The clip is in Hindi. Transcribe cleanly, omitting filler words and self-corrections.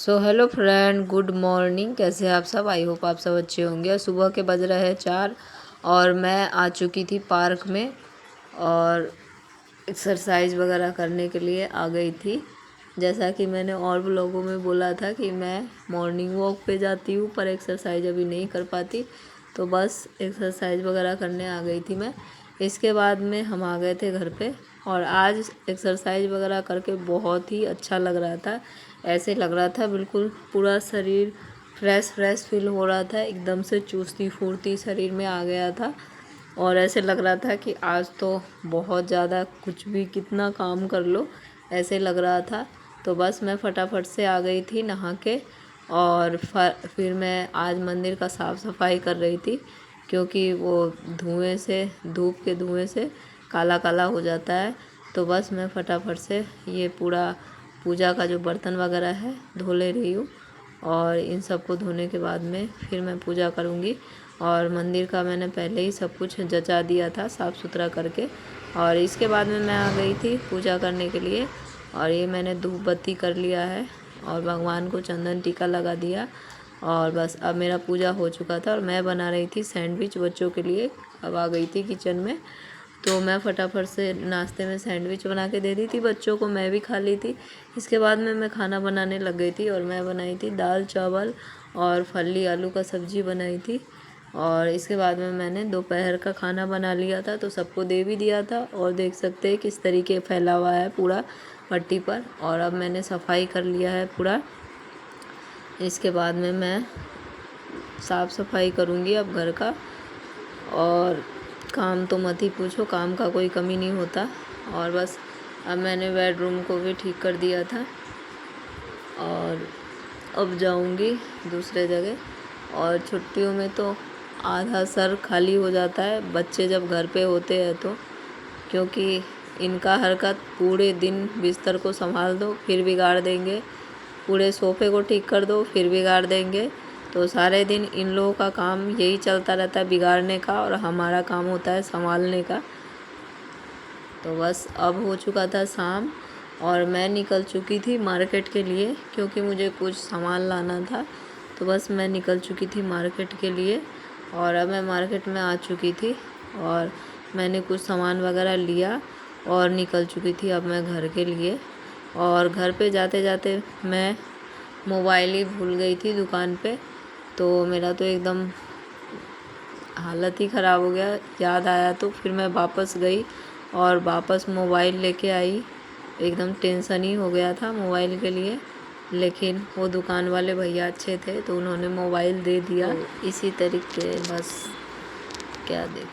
So hello friend, good morning. कैसे हैं आप सब? आई होप आप सब अच्छे होंगे। सुबह के बज रहे हैं 4 और मैं आ चुकी थी पार्क में और एक्सरसाइज वगैरह करने के लिए आ गई थी। जैसा कि मैंने और लोगों में बोला था कि मैं मॉर्निंग वॉक पे जाती हूँ पर एक्सरसाइज अभी नहीं कर पाती, तो बस एक्सरसाइज वगैरह करने आ गई थी मैं। इसके बाद में हम आ गए थे घर पे और आज एक्सरसाइज वगैरह करके बहुत ही अच्छा लग रहा था। ऐसे लग रहा था बिल्कुल पूरा शरीर फ्रेश फील हो रहा था, एकदम से चुस्ती फुर्ती शरीर में आ गया था और ऐसे लग रहा था कि आज तो बहुत ज़्यादा कुछ भी कितना काम कर लो, ऐसे लग रहा था। तो बस मैं फटाफट से आ गई थी नहा के और फिर मैं आज मंदिर का साफ़ सफाई कर रही थी, क्योंकि वो धुएं से, धूप के धुएं से काला काला हो जाता है। तो बस मैं फटाफट से ये पूरा पूजा का जो बर्तन वगैरह है धो ले रही हूँ और इन सब को धोने के बाद में फिर मैं पूजा करूँगी। और मंदिर का मैंने पहले ही सब कुछ जचा दिया था साफ़ सुथरा करके, और इसके बाद में मैं आ गई थी पूजा करने के लिए। और ये मैंने धूप बत्ती कर लिया है और भगवान को चंदन टीका लगा दिया और बस अब मेरा पूजा हो चुका था। और मैं बना रही थी सैंडविच बच्चों के लिए, अब आ गई थी किचन में। तो मैं फटाफट से नाश्ते में सैंडविच बना के दे दी थी बच्चों को, मैं भी खा ली थी। इसके बाद में मैं खाना बनाने लग गई थी और मैं बनाई थी दाल चावल और फली आलू का सब्ज़ी बनाई थी। और इसके बाद में मैंने दोपहर का खाना बना लिया था, तो सबको दे भी दिया था। और देख सकते हैं किस तरीके फैला हुआ है पूरा पट्टी पर। और अब मैंने सफाई कर लिया है पूरा। इसके बाद में मैं साफ़ सफाई करूँगी अब घर का। और काम तो मत ही पूछो, काम का कोई कमी नहीं होता। और बस अब मैंने बेडरूम को भी ठीक कर दिया था और अब जाऊंगी दूसरे जगह। और छुट्टियों में तो आधा सर खाली हो जाता है बच्चे जब घर पे होते हैं तो, क्योंकि इनका हरकत पूरे दिन बिस्तर को संभाल दो फिर बिगाड़ देंगे, पूरे सोफ़े को ठीक कर दो फिर बिगाड़ देंगे। तो सारे दिन इन लोगों का काम यही चलता रहता है, बिगाड़ने का, और हमारा काम होता है संभालने का। तो बस अब हो चुका था शाम और मैं निकल चुकी थी मार्केट के लिए, क्योंकि मुझे कुछ सामान लाना था। तो बस मैं निकल चुकी थी मार्केट के लिए और अब मैं मार्केट में आ चुकी थी और मैंने कुछ सामान वगैरह लिया और निकल चुकी थी अब मैं घर के लिए। और घर पे जाते जाते मैं मोबाइल ही भूल गई थी दुकान पे, तो मेरा तो एकदम हालत ही ख़राब हो गया। याद आया तो फिर मैं वापस गई और वापस मोबाइल लेके आई। एकदम टेंशन ही हो गया था मोबाइल के लिए, लेकिन वो दुकान वाले भैया अच्छे थे तो उन्होंने मोबाइल दे दिया। तो इसी तरीके बस क्या दे